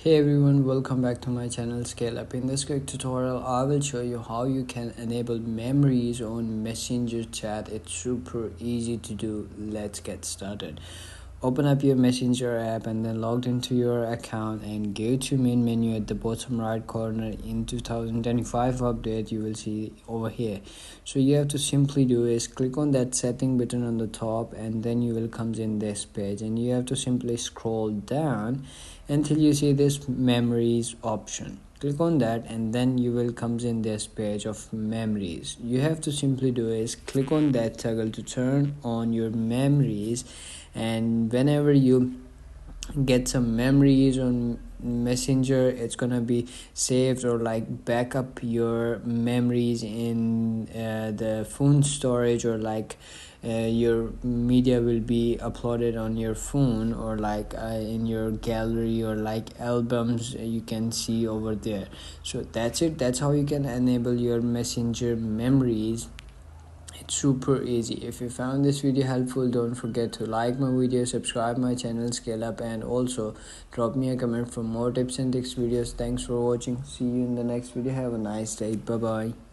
Hey everyone, welcome back to my channel Scale Up. In this quick tutorial, I will show you how you can enable memories on Messenger chat. It's super easy to do. Let's get started. Open up your Messenger app and then logged into your account and go to main menu at the bottom right corner. In 2025 update, you will see over here. So you have to simply do is click on that setting button on the top, and then you will comes in this page, and you have to simply scroll down until you see this memories option. Click on that and then you will comes in this page of memories. You have to simply do is click on that toggle to turn on your memories, and whenever you get some memories on Messenger, it's gonna be saved or like backup your memories in the phone storage, or like your media will be uploaded on your phone, or like in your gallery, or like albums you can see over there. So that's it. That's how you can enable your Messenger memories. It's super easy. If you found this video helpful, don't forget to like my video, subscribe my channel Scale Up, and also drop me a comment for more tips and tricks videos. Thanks for watching. See you in the next video. Have a nice day. Bye bye.